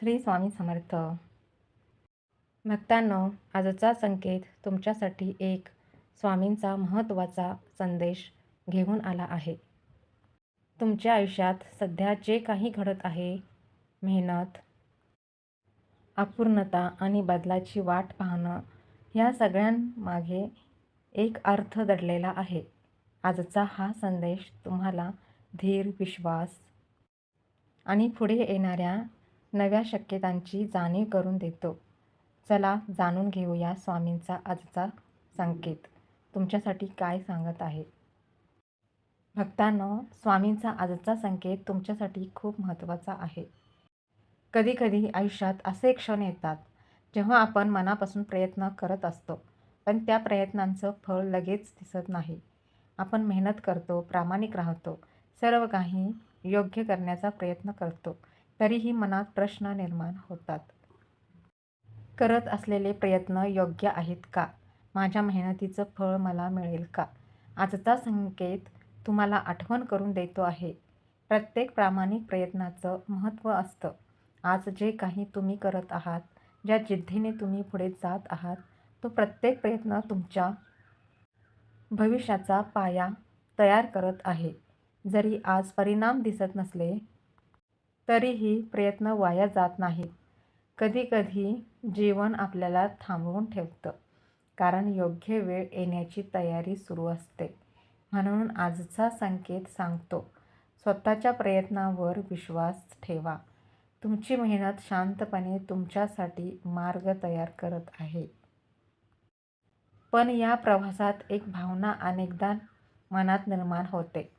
श्री स्वामी समर्थ. भक्तांनो, आजचा संकेत तुमच्यासाठी एक स्वामींचा महत्त्वाचा संदेश घेऊन आला आहे. तुमच्या आयुष्यात सध्या जे काही घडत आहे, मेहनत, अपूर्णता आणि बदलाची वाट पाहणं, या सगळ्यांमागे एक अर्थ दडलेला आहे. आजचा हा संदेश तुम्हाला धीर, विश्वास आणि पुढे येणाऱ्या नव्या शक्यतांची जाणीव करून देतो. चला जाणून घेऊया स्वामींचा आजचा संकेत तुमच्यासाठी काय सांगत आहे. भक्तांनो, स्वामींचा आजचा संकेत तुमच्यासाठी खूप महत्त्वाचा आहे. कधीकधी आयुष्यात असे क्षण येतात जेव्हा आपण मनापासून प्रयत्न करत असतो, पण त्या प्रयत्नांचं फळ लगेच दिसत नाही. आपण मेहनत करतो, प्रामाणिक राहतो, सर्व काही योग्य करण्याचा प्रयत्न करतो, तरीही मनात प्रश्न निर्माण होतात. करत असलेले प्रयत्न योग्य आहेत का? माझ्या मेहनतीचं फळ मला मिळेल का? आजचा संकेत तुम्हाला आठवण करून देतो आहे. प्रत्येक प्रामाणिक प्रयत्नाचं महत्त्व असतं. आज जे काही तुम्ही करत आहात, ज्या जिद्दीने तुम्ही पुढे जात आहात, तो प्रत्येक प्रयत्न तुमच्या भविष्याचा पाया तयार करत आहे. जरी आज परिणाम दिसत नसले, तरीही प्रयत्न वाया जात नाहीत. कधीकधी जीवन आपल्याला थांबवून ठेवतं, कारण योग्य वेळ येण्याची तयारी सुरू असते. म्हणून आजचा संकेत सांगतो, स्वतःच्या प्रयत्नावर विश्वास ठेवा. तुमची मेहनत शांतपणे तुमच्यासाठी मार्ग तयार करत आहे. पण या प्रवासात एक भावना अनेकदा मनात निर्माण होते,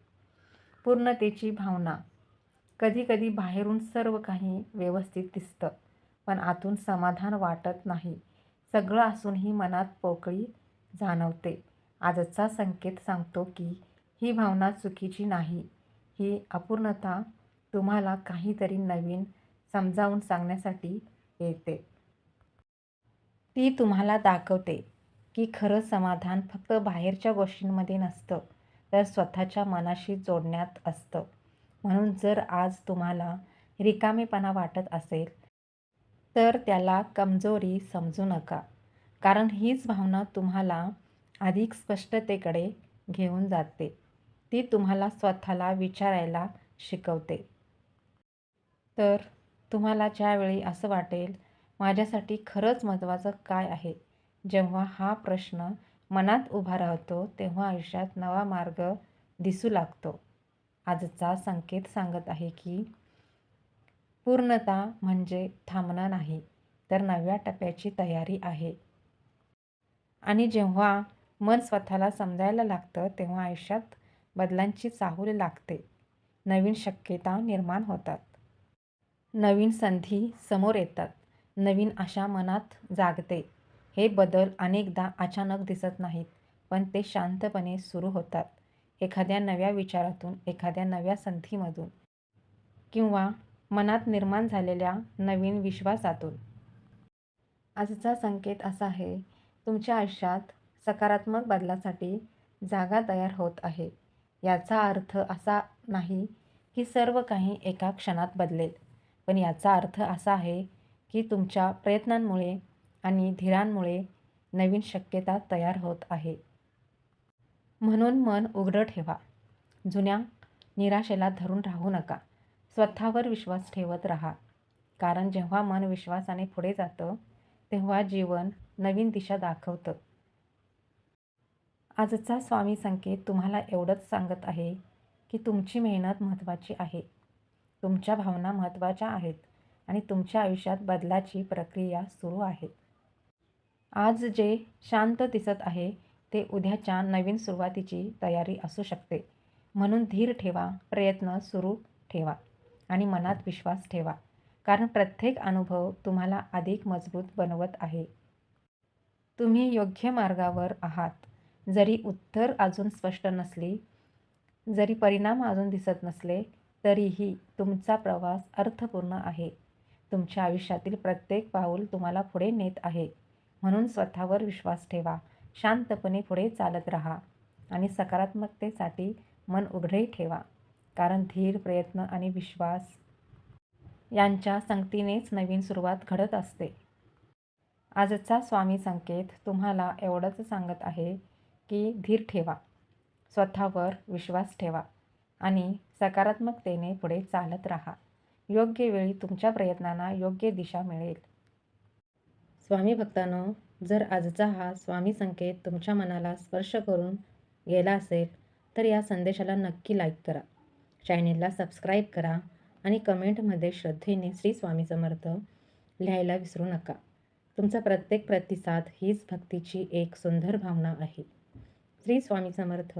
पूर्णतेची भावना. कधीकधी बाहेरून सर्व काही व्यवस्थित दिसतं, पण आतून समाधान वाटत नाही. सगळं असूनही मनात पोकळी जाणवते. आजचा संकेत सांगतो की ही भावना चुकीची नाही. ही अपूर्णता तुम्हाला काहीतरी नवीन समजावून सांगण्यासाठी येते. ती तुम्हाला दाखवते की खरं समाधान फक्त बाहेरच्या गोष्टींमध्ये नसतं, तर स्वतःच्या मनाशी जोडण्यात असतं. म्हणून जर आज तुम्हाला रिकामेपणा वाटत असेल, तर त्याला कमजोरी समजू नका, कारण हीच भावना तुम्हाला अधिक स्पष्टतेकडे घेऊन जाते. ती तुम्हाला स्वतःला विचारायला शिकवते. तर तुम्हाला ज्यावेळी असं वाटेल, माझ्यासाठी खरंच महत्त्वाचं काय आहे, जेव्हा हा प्रश्न मनात उभा राहतो, तेव्हा आयुष्यात नवा मार्ग दिसू लागतो. आजचा संकेत सांगत आहे की पूर्णता म्हणजे थांबणं नाही, तर नव्या टप्प्याची तयारी आहे. आणि जेव्हा मन स्वतःला समजायला लागतं, तेव्हा आयुष्यात बदलांची चाहूल लागते. नवीन शक्यता निर्माण होतात, नवीन संधी समोर येतात, नवीन आशा मनात जागते. हे बदल अनेकदा अचानक दिसत नाहीत, पण ते शांतपणे सुरू होतात. एखाद्या नव्या विचारातून, एखाद्या नव्या संधीमधून, किंवा मनात निर्माण झालेल्या नवीन विश्वासातून. आजचा संकेत असा आहे, तुमच्या आयुष्यात सकारात्मक बदलासाठी जागा तयार होत आहे. याचा अर्थ असा नाही की सर्व काही एका क्षणात बदलेल, पण याचा अर्थ असा आहे की तुमच्या प्रयत्नांमुळे आणि धीरांमुळे नवीन शक्यता तयार होत आहे. म्हणून मन उघडं ठेवा. जुन्या निराशेला धरून राहू नका. स्वतःवर विश्वास ठेवत राहा, कारण जेव्हा मन विश्वासाने पुढे जातं, तेव्हा जीवन नवीन दिशा दाखवतं. आजचा स्वामी संकेत तुम्हाला एवढंच सांगत आहे की तुमची मेहनत महत्त्वाची आहे, तुमच्या भावना महत्त्वाच्या आहेत आणि तुमच्या आयुष्यात बदलाची प्रक्रिया सुरू आहे. आज जे शांत दिसत आहे, ते उद्याच्या नवीन सुरुवातीची तयारी असू शकते. म्हणून धीर ठेवा, प्रयत्न सुरू ठेवा आणि मनात विश्वास ठेवा, कारण प्रत्येक अनुभव तुम्हाला अधिक मजबूत बनवत आहे. तुम्ही योग्य मार्गावर आहात. जरी उत्तर अजून स्पष्ट नसली, जरी परिणाम अजून दिसत नसले, तरीही तुमचा प्रवास अर्थपूर्ण आहे. तुमच्या आयुष्यातील प्रत्येक पाऊल तुम्हाला पुढे नेत आहे. म्हणून स्वतःवर विश्वास ठेवा, शांतपणे पुढे चालत राहा आणि सकारात्मकतेसाठी मन उघडे ठेवा, कारण धीर, प्रयत्न आणि विश्वास यांच्या संगतीनेच नवीन सुरुवात घडत असते. आजचा स्वामी संकेत तुम्हाला एवढंच सांगत आहे की धीर ठेवा, स्वतःवर विश्वास ठेवा आणि सकारात्मकतेने पुढे चालत राहा. योग्य वेळी तुमच्या प्रयत्नांना योग्य दिशा मिळेल. स्वामी भक्तांनो, जर आजचा हा स्वामी संकेत तुमच्या मनाला स्पर्श करून गेला असेल तर या संदेशाला नक्की लाईक करा, चॅनेलला सबस्क्राईब करा आणि कमेंटमध्ये श्रद्धेने श्री स्वामी समर्थ लिहायला विसरू नका. तुमचा प्रत्येक प्रतिसाद हीच भक्तीची एक सुंदर भावना आहे. श्री स्वामी समर्थ.